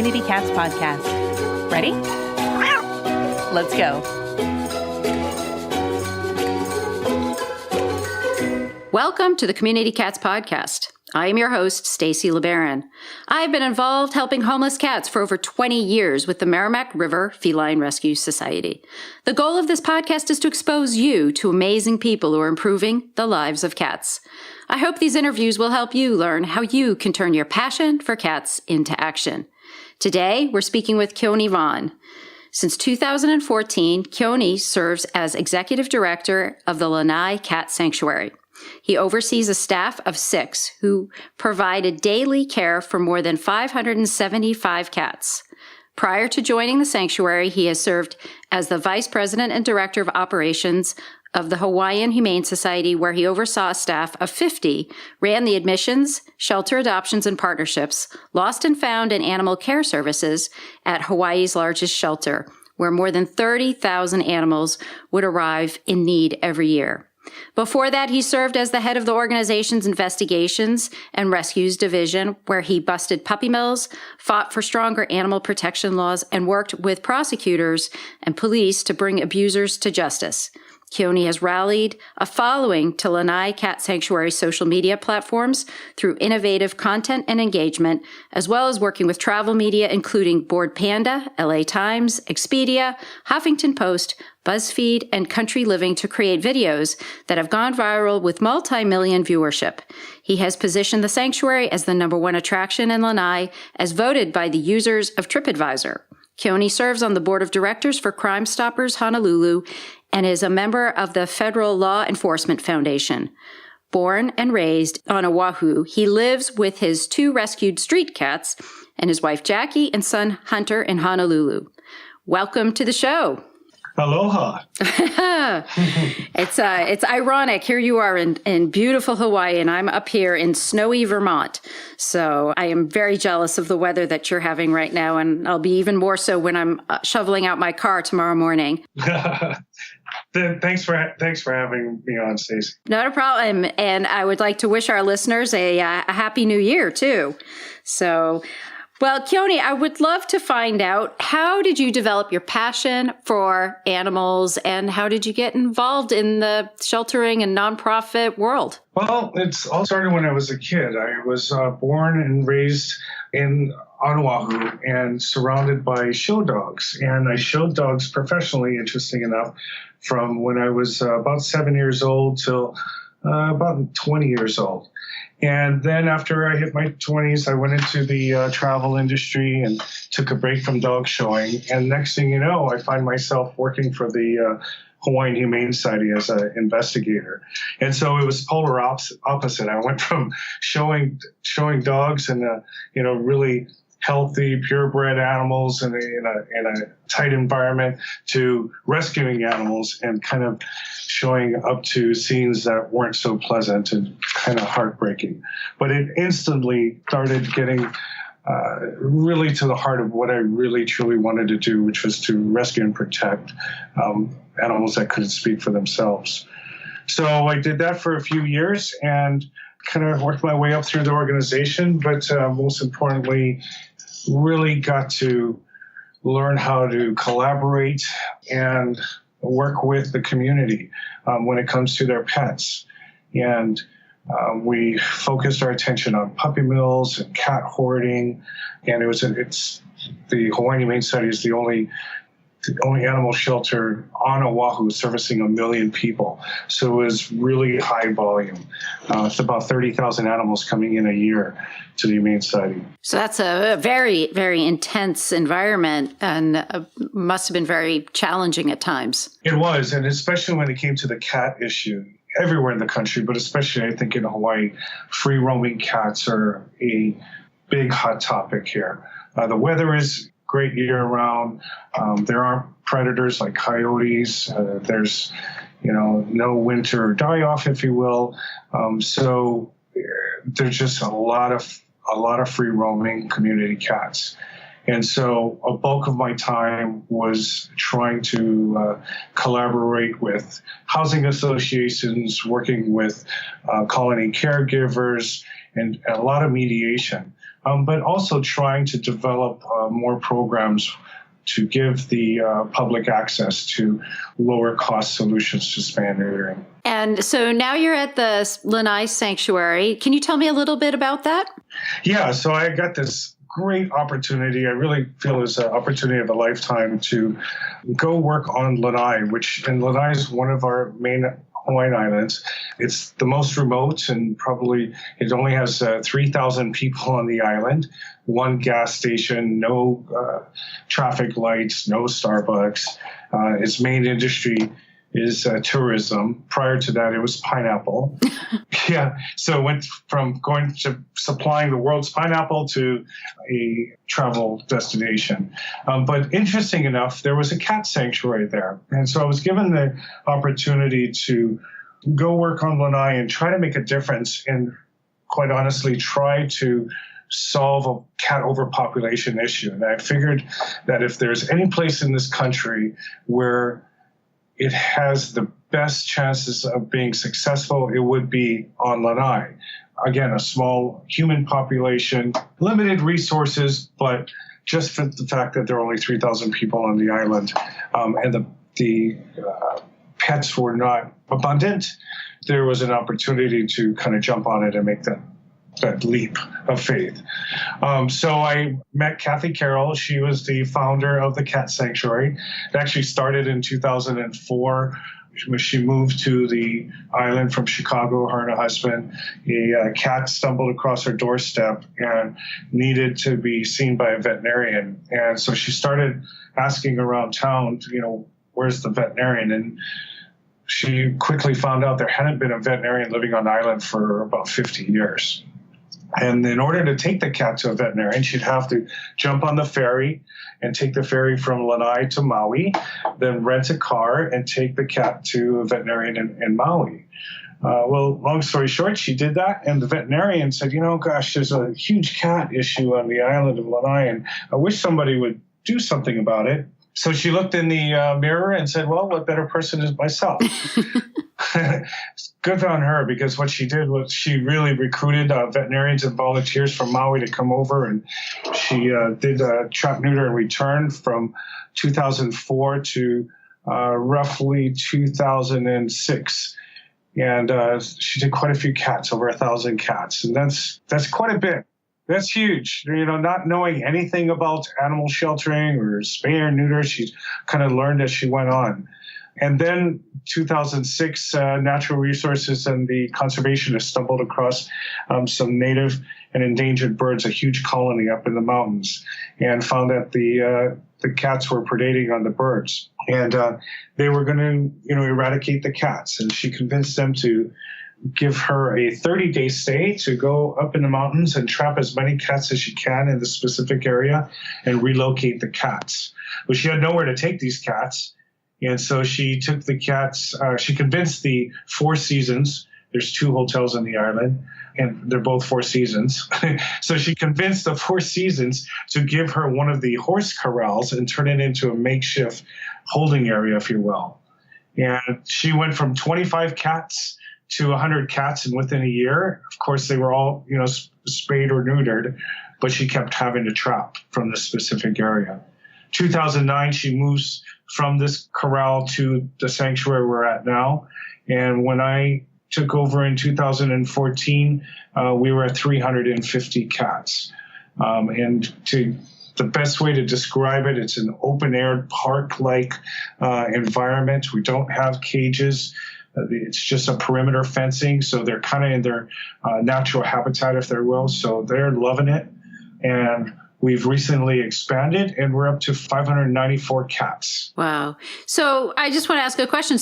Community Cats podcast. Ready? Let's go. Welcome to the Community Cats podcast. I am your host, Stacy LeBaron. I've been involved helping homeless cats for over 20 years with the Merrimack River Feline Rescue Society. The goal of this podcast is to expose you to amazing people who are improving the lives of cats. I hope these interviews will help you learn how you can turn your passion for cats into action. Today, we're speaking with Keoni Vaughn. Since 2014, Keoni serves as Executive Director of the Lanai Cat Sanctuary. He oversees a staff of 6 who provided daily care for more than 575 cats. Prior to joining the sanctuary, he has served as the Vice President and Director of Operations of the Hawaiian Humane Society, where he oversaw a staff of 50, ran the admissions, shelter adoptions and partnerships, lost and found and animal care services at Hawaii's largest shelter, where more than 30,000 animals would arrive in need every year. Before that, he served as the head of the organization's investigations and rescues division, where he busted puppy mills, fought for stronger animal protection laws, and worked with prosecutors and police to bring abusers to justice. Keoni has rallied a following to Lanai Cat Sanctuary social media platforms through innovative content and engagement, as well as working with travel media, including Bored Panda, LA Times, Expedia, Huffington Post, BuzzFeed, and Country Living to create videos that have gone viral with multi-million viewership. He has positioned the sanctuary as the #1 attraction in Lanai, as voted by the users of TripAdvisor. Keoni serves on the board of directors for Crime Stoppers Honolulu and is a member of the Federal Law Enforcement Foundation. Born and raised on Oahu, he lives with his 2 rescued street cats and his wife Jackie and son Hunter in Honolulu. Welcome to the show. Aloha. It's ironic. Here you are in beautiful Hawaii, and I'm up here in snowy Vermont. So I am very jealous of the weather that you're having right now, and I'll be even more so when I'm shoveling out my car tomorrow morning. Thanks for having me on, Stacey. Not a problem. And I would like to wish our listeners a happy new year, too. So, well, Keoni, I would love to find out, how did you develop your passion for animals, and how did you get involved in the sheltering and nonprofit world? Well, it's all started when I was a kid. I was born and raised on Oahu and surrounded by show dogs. And I showed dogs professionally, interesting enough, from when I was about 7 years old till about 20 years old. And then after I hit my 20s, I went into the travel industry and took a break from dog showing. And next thing you know, I find myself working for the Hawaiian Humane Society as an investigator. And so it was polar opposite. I went from showing dogs and really healthy, purebred animals in a tight environment to rescuing animals and kind of showing up to scenes that weren't so pleasant and kind of heartbreaking. But it instantly started getting really to the heart of what I really truly wanted to do, which was to rescue and protect animals that couldn't speak for themselves. So I did that for a few years and kind of worked my way up through the organization, but most importantly, really got to learn how to collaborate and work with the community when it comes to their pets. And we focused our attention on puppy mills and cat hoarding. And it's the Hawaiian Humane Society is the only animal shelter on Oahu servicing 1 million people. So it was really high volume. It's about 30,000 animals coming in a year to the Humane Society. So that's a very, very intense environment and must have been very challenging at times. It was, and especially when it came to the cat issue. Everywhere in the country, but especially I think in Hawaii, free-roaming cats are a big hot topic here. The weather is great year-round. There aren't predators like coyotes. There's, no winter die-off, if you will. So there's just a lot of free-roaming community cats. And so a bulk of my time was trying to collaborate with housing associations, working with colony caregivers, and a lot of mediation but also trying to develop more programs to give the public access to lower cost solutions to spay neutering. And so now you're at the Lanai Sanctuary. Can you tell me a little bit about that? Yeah, so I got this great opportunity. I really feel is an opportunity of a lifetime to go work on Lanai, and Lanai is one of our main Hawaiian Islands. It's the most remote, and probably it only has 3,000 people on the island, one gas station, no traffic lights, no Starbucks. Its main industry is tourism. Prior to that, it was pineapple. Yeah, so it went from going to supplying the world's pineapple to a travel destination. But interesting enough, there was a cat sanctuary there. And so I was given the opportunity to go work on Lanai and try to make a difference and, quite honestly, try to solve a cat overpopulation issue. And I figured that if there's any place in this country where it has the best chances of being successful, it would be on Lanai. Again, a small human population, limited resources, but just for the fact that there are only 3,000 people on the island, and the pets were not abundant, there was an opportunity to kind of jump on it and make that leap of faith. So I met Kathy Carroll. She was the founder of the Cat Sanctuary. It actually started in 2004. She moved to the island from Chicago, her and her husband. A cat stumbled across her doorstep and needed to be seen by a veterinarian. And so she started asking around town, where's the veterinarian? And she quickly found out there hadn't been a veterinarian living on the island for about 50 years. And in order to take the cat to a veterinarian, she'd have to jump on the ferry and take the ferry from Lanai to Maui, then rent a car and take the cat to a veterinarian in Maui. Well, long story short, she did that, and the veterinarian said, gosh, there's a huge cat issue on the island of Lanai, and I wish somebody would do something about it. So she looked in the mirror and said, well, what better person is myself? Good on her, because what she did was she really recruited veterinarians and volunteers from Maui to come over, and she did trap, neuter, and return from 2004 to roughly 2006. And she did quite a few cats, over 1,000 cats, and that's quite a bit. That's huge. Not knowing anything about animal sheltering or spay or neuter, she kind of learned as she went on. And then 2006, Natural Resources and the conservationists stumbled across some native and endangered birds, a huge colony up in the mountains, and found that the cats were predating on the birds. And they were going to, eradicate the cats. And she convinced them to give her a 30-day stay to go up in the mountains and trap as many cats as she can in the specific area and relocate the cats. But she had nowhere to take these cats. And so she took the cats, she convinced the Four Seasons, there's 2 hotels on the island, and they're both Four Seasons. So she convinced the Four Seasons to give her one of the horse corrals and turn it into a makeshift holding area, if you will. And she went from 25 cats to 100 cats, and within a year, of course, they were all, spayed or neutered, but she kept having to trap from this specific area. 2009, she moves from this corral to the sanctuary we're at now. And when I took over in 2014, we were at 350 cats. The best way to describe it, it's an open-air park-like environment. We don't have cages. It's just a perimeter fencing, so they're kind of in their natural habitat, if they will. So they're loving it. And we've recently expanded, and we're up to 594 cats. Wow. So I just want to ask a question.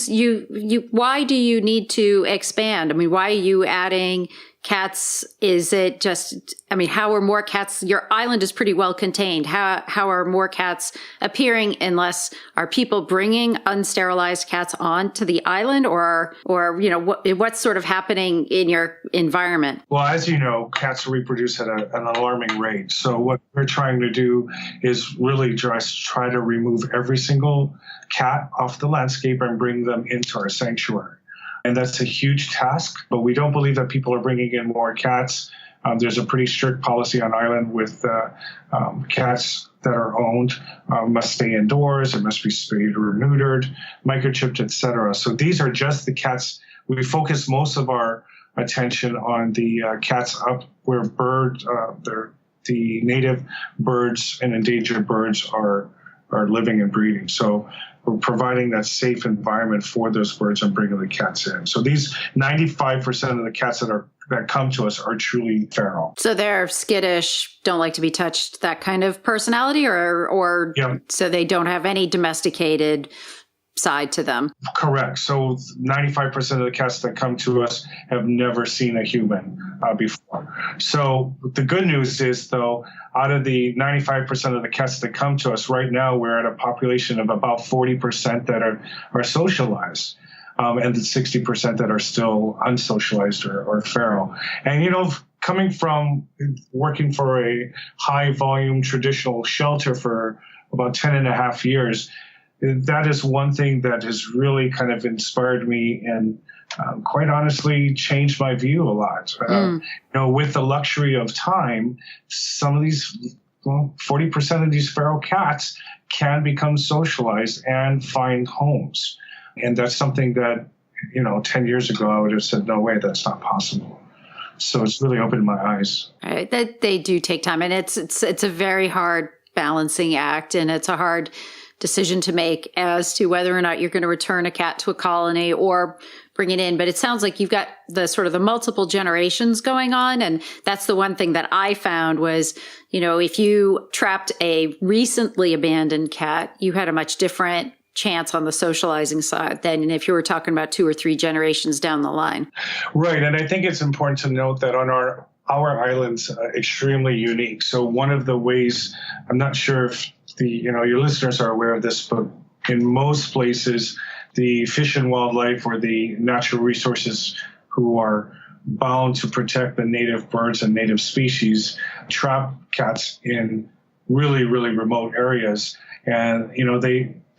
Why do you need to expand? I mean, why are you adding cats? Is it just, how are more cats? Your island is pretty well contained. How are more cats appearing, unless are people bringing unsterilized cats onto the island, or what's sort of happening in your environment? Well, as you know, cats reproduce at an alarming rate. So what we're trying to do is really just try to remove every single cat off the landscape and bring them into our sanctuary. And that's a huge task, but we don't believe that people are bringing in more cats There's a pretty strict policy on island with cats that are owned must stay indoors, it must be spayed or neutered, microchipped, etc. So these are just the cats. We focus most of our attention on the cats up where the native birds and endangered birds are living and breeding. So we're providing that safe environment for those birds and bringing the cats in. So these 95% of the cats that come to us are truly feral. So they're skittish, don't like to be touched, that kind of personality, or Yeah. So they don't have any domesticated side to them. Correct. So 95% of the cats that come to us have never seen a human before. So the good news is, though, out of the 95% of the cats that come to us right now, we're at a population of about 40% that are socialized. And the 60% that are still unsocialized or feral. And, coming from working for a high volume traditional shelter for about 10 and a half years, that is one thing that has really kind of inspired me and quite honestly changed my view a lot. With the luxury of time, some of these, 40% of these feral cats can become socialized and find homes. And that's something that, 10 years ago, I would have said, no way, that's not possible. So it's really opened my eyes. Right. That they do take time. And it's a very hard balancing act. And it's a hard decision to make as to whether or not you're going to return a cat to a colony or bring it in. But it sounds like you've got the sort of the multiple generations going on. And that's the one thing that I found was, if you trapped a recently abandoned cat, you had a much different chance on the socializing side than if you were talking about 2 or 3 generations down the line. Right. And I think it's important to note that on our island's extremely unique. So one of the ways, I'm not sure if your listeners are aware of this, but in most places, the Fish and Wildlife or the natural resources who are bound to protect the native birds and native species trap cats in really, really remote areas. And,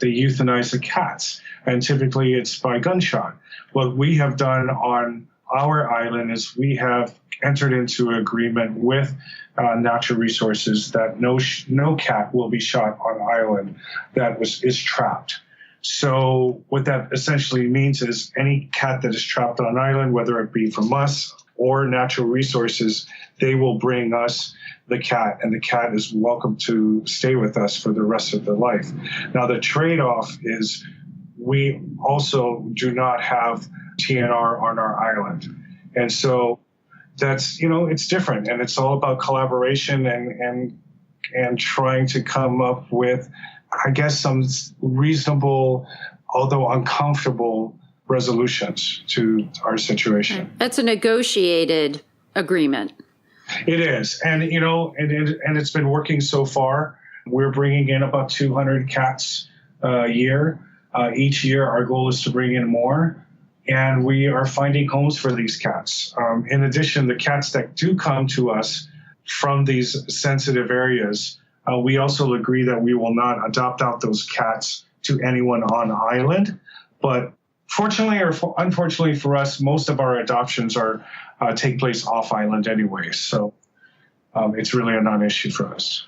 they euthanize the cats. And typically it's by gunshot. What we have done on our island is we have entered into an agreement with natural resources that no cat will be shot on island that is trapped. So what that essentially means is any cat that is trapped on island, whether it be from us or natural resources, they will bring us the cat, and the cat is welcome to stay with us for the rest of their life. Now, the trade-off is we also do not have TNR on our island. And so that's, it's different, and it's all about collaboration and trying to come up with, I guess, some reasonable, although uncomfortable resolutions to our situation. That's a negotiated agreement. It is. And, and it's been working so far. We're bringing in about 200 cats a year. Each year, our goal is to bring in more. And we are finding homes for these cats. In addition, the cats that do come to us from these sensitive areas, we also agree that we will not adopt out those cats to anyone on island. But fortunately or unfortunately for us, most of our adoptions take place off island anyway. So it's really a non-issue for us.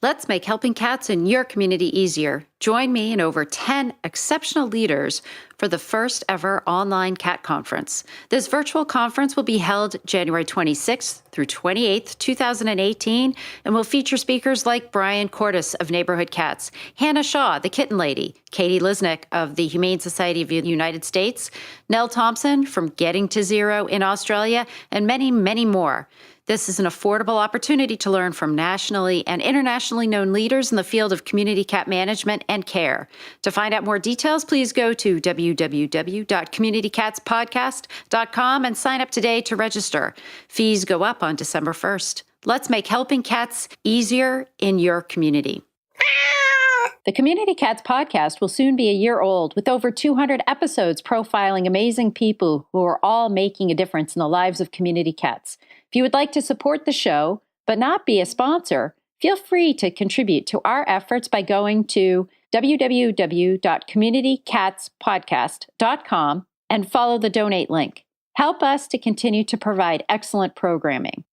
Let's make helping cats in your community easier. Join me and over 10 exceptional leaders for the first ever online cat conference. This virtual conference will be held January 26th through 28th, 2018, and will feature speakers like Brian Cordes of Neighborhood Cats, Hannah Shaw, the Kitten Lady, Katie Lisnick of the Humane Society of the United States, Nell Thompson from Getting to Zero in Australia, and many, many more. This is an affordable opportunity to learn from nationally and internationally known leaders in the field of community cat management and care. To find out more details, please go to www.communitycatspodcast.com and sign up today to register. Fees go up on December 1st. Let's make helping cats easier in your community. The Community Cats podcast will soon be a year old, with over 200 episodes profiling amazing people who are all making a difference in the lives of community cats. If you would like to support the show, but not be a sponsor, feel free to contribute to our efforts by going to www.communitycatspodcast.com and follow the donate link. help us to continue to provide excellent programming.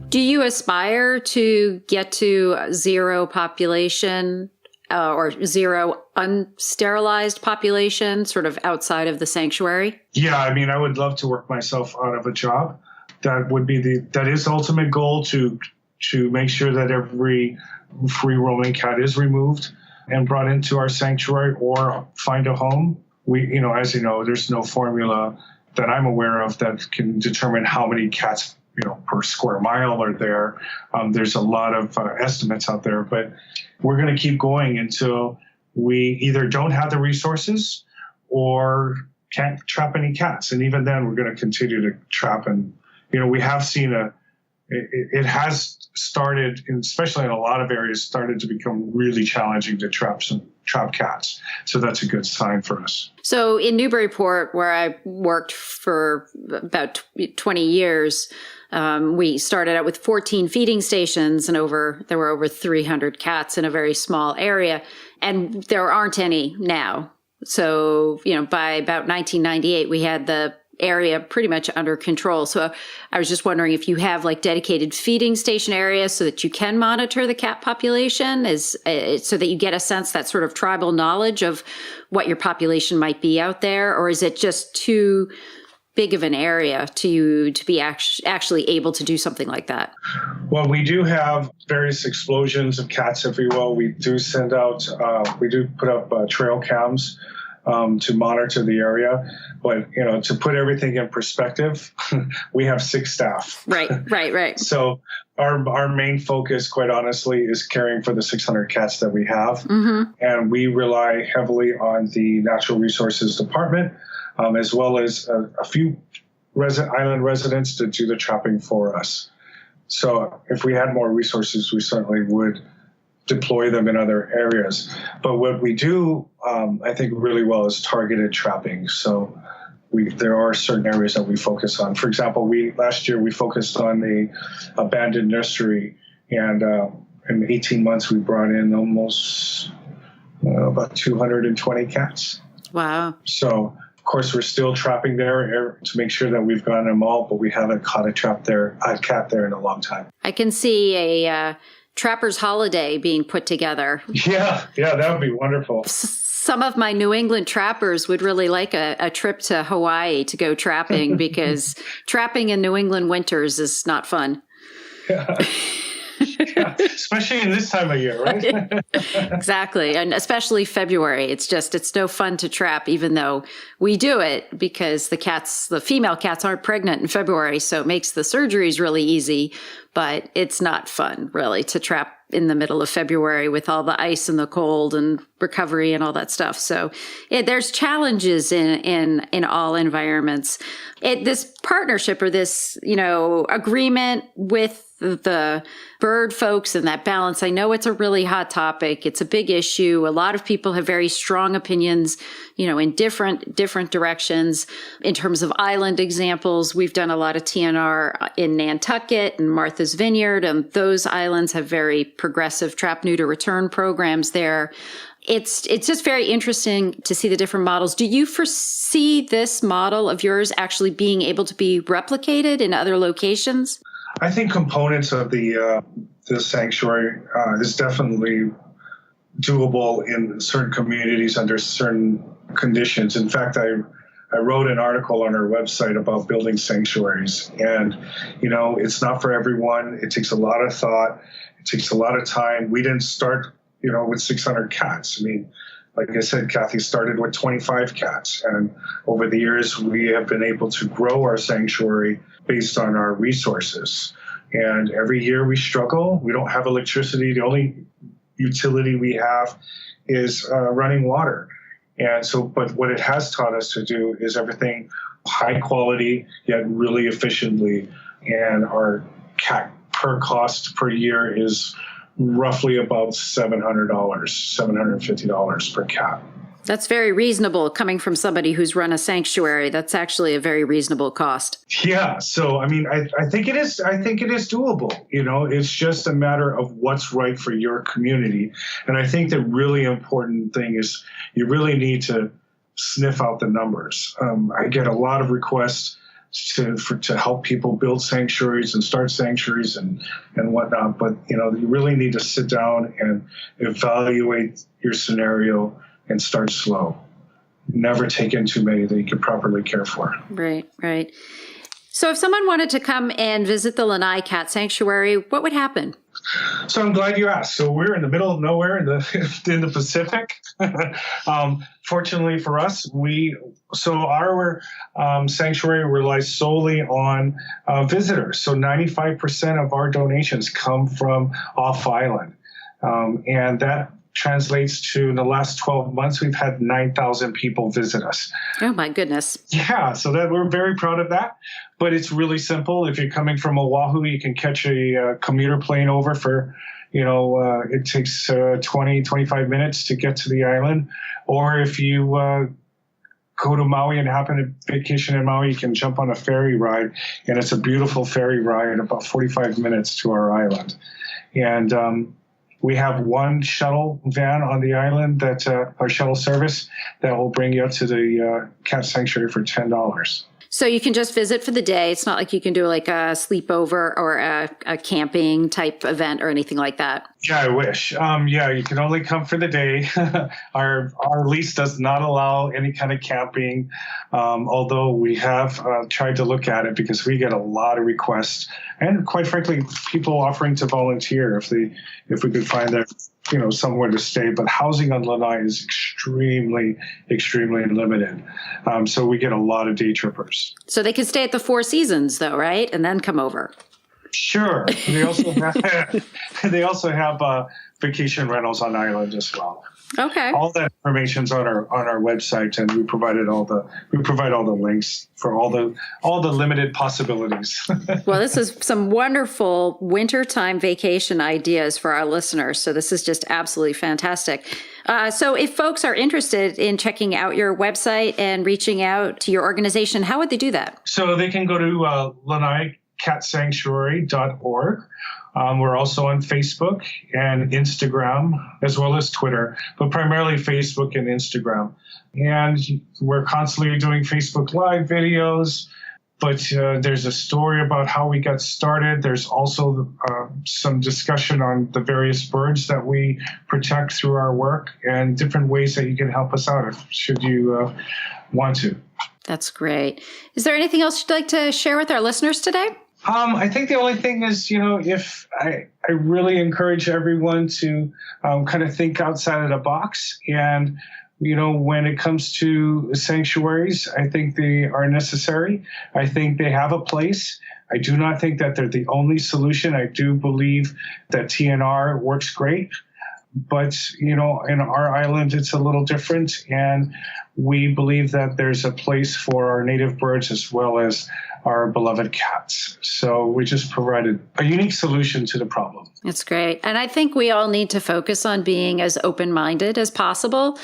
Do you aspire to get to zero population or zero unsterilized population sort of outside of the sanctuary? Yeah, I mean, I would love to work myself out of a job. That is the ultimate goal, to make sure that every free roaming cat is removed and brought into our sanctuary or find a home. As you know, there's no formula that I'm aware of that can determine how many cats, per square mile are there. There's a lot of estimates out there, but we're going to keep going until we either don't have the resources or can't trap any cats. And even then, we're going to continue to trap. And, we have seen it has started, especially in a lot of areas, started to become really challenging to trap cats. So that's a good sign for us. So in Newburyport, where I worked for about 20 years, we started out with 14 feeding stations, and there were over 300 cats in a very small area, and there aren't any now. So, by about 1998, we had the area pretty much under control. So I was just wondering if you have dedicated feeding station areas so that you can monitor the cat population, so that you get a sense, that sort of tribal knowledge of what your population might be out there, or is it just too big of an area to be actually able to do something like that? Well, we do have various explosions of cats, if you will. We do send out, we do put up trail cams to monitor the area. But, to put everything in perspective, we have 6 staff. Right. So our main focus, quite honestly, is caring for the 600 cats that we have. Mm-hmm. And we rely heavily on the Natural Resources Department, as well as a few island residents to do the trapping for us. So if we had more resources, we certainly would deploy them in other areas. But what we do, I think, really well is targeted trapping. So there are certain areas that we focus on. For example, last year we focused on the abandoned nursery, and in 18 months we brought in almost about 220 cats. Wow. So, of course, we're still trapping there to make sure that we've gotten them all, but we haven't caught a cat there in a long time. I can see a trapper's holiday being put together. Yeah, that would be wonderful. Some of my New England trappers would really like a trip to Hawaii to go trapping, because trapping in New England winters is not fun. Yeah, especially in this time of year, right? Exactly. And especially February. It's no fun to trap, even though we do it, because the female cats aren't pregnant in February. So it makes the surgeries really easy, but it's not fun really to trap in the middle of February with all the ice and the cold and recovery and all that stuff. So there's challenges in all environments. This partnership, or this, agreement with the bird folks and that balance, I know it's a really hot topic. It's a big issue. A lot of people have very strong opinions, in different directions. In terms of island examples, we've done a lot of TNR in Nantucket and Martha's Vineyard, and those islands have very progressive trap, neuter, return programs there. It's just very interesting to see the different models. Do you foresee this model of yours actually being able to be replicated in other locations? I think components of the sanctuary is definitely doable in certain communities under certain conditions. In fact, I wrote an article on our website about building sanctuaries, and it's not for everyone. It takes a lot of thought. It takes a lot of time. We didn't start with 600 cats. I mean, like I said, Kathy started with 25 cats, and over the years we have been able to grow our sanctuary based on our resources. And every year we struggle. We don't have electricity. The only utility we have is running water. And so, but what it has taught us to do is everything high quality, yet really efficiently. And our cat per cost per year is roughly about $700, $750 per cat. That's very reasonable coming from somebody who's run a sanctuary. That's actually a very reasonable cost. Yeah. So, I mean, I think it is doable. It's just a matter of what's right for your community. And I think the really important thing is you really need to sniff out the numbers. I get a lot of requests to help people build sanctuaries and start sanctuaries and whatnot. But, you really need to sit down and evaluate your scenario and start slow. Never take in too many that you can properly care for. Right, right. So if someone wanted to come and visit the Lanai Cat Sanctuary, what would happen? So I'm glad you asked. So we're in the middle of nowhere in the Pacific. Fortunately for us, our sanctuary relies solely on visitors. So 95% of our donations come from off island, and that translates to, in the last 12 months, we've had 9,000 people visit us. Oh my goodness. Yeah, so that we're very proud of that. But it's really simple. If you're coming from Oahu, you can catch a commuter plane over for, it takes 20, 25 minutes to get to the island. Or if you go to Maui and happen to vacation in Maui, you can jump on a ferry ride. And it's a beautiful ferry ride, about 45 minutes to our island. And we have one shuttle van on the island our shuttle service that will bring you up to the cat sanctuary for $10. So you can just visit for the day. It's not like you can do like a sleepover or a camping type event or anything like that. Yeah, I wish. You can only come for the day. Our lease does not allow any kind of camping, although we have tried to look at it because we get a lot of requests and, quite frankly, people offering to volunteer if we could find that somewhere to stay. But housing on Lanai is extremely, extremely limited. So we get a lot of day trippers. So they can stay at the Four Seasons, though, right? And then come over. Sure. They also have vacation rentals on island as well. Okay. All that information's on our website, and we provide all the links for all the limited possibilities. Well, this is some wonderful wintertime vacation ideas for our listeners. So this is just absolutely fantastic. So if folks are interested in checking out your website and reaching out to your organization, how would they do that? So they can go to LanaiCatSanctuary.org. We're also on Facebook and Instagram, as well as Twitter, but primarily Facebook and Instagram. And we're constantly doing Facebook Live videos, but there's a story about how we got started. There's also some discussion on the various birds that we protect through our work and different ways that you can help us out should you want to. That's great. Is there anything else you'd like to share with our listeners today? I think the only thing is, if I really encourage everyone to kind of think outside of the box. And, when it comes to sanctuaries, I think they are necessary. I think they have a place. I do not think that they're the only solution. I do believe that TNR works great. But, in our island, it's a little different. And we believe that there's a place for our native birds as well as our beloved cats. So we just provided a unique solution to the problem. That's great. And I think we all need to focus on being as open-minded as possible.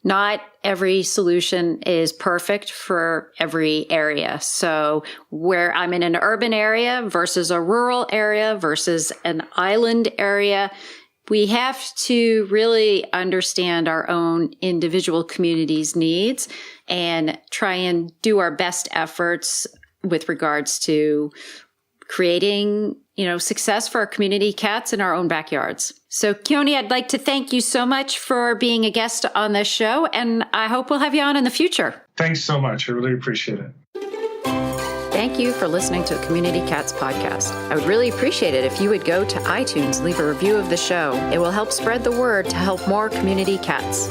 Not every solution is perfect for every area. So where I'm in an urban area versus a rural area versus an island area, we have to really understand our own individual community's needs and try and do our best efforts with regards to creating, success for our community cats in our own backyards. So Keoni, I'd like to thank you so much for being a guest on this show, and I hope we'll have you on in the future. Thanks so much. I really appreciate it. Thank you for listening to the Community Cats podcast. I would really appreciate it if you would go to iTunes and leave a review of the show. It will help spread the word to help more community cats.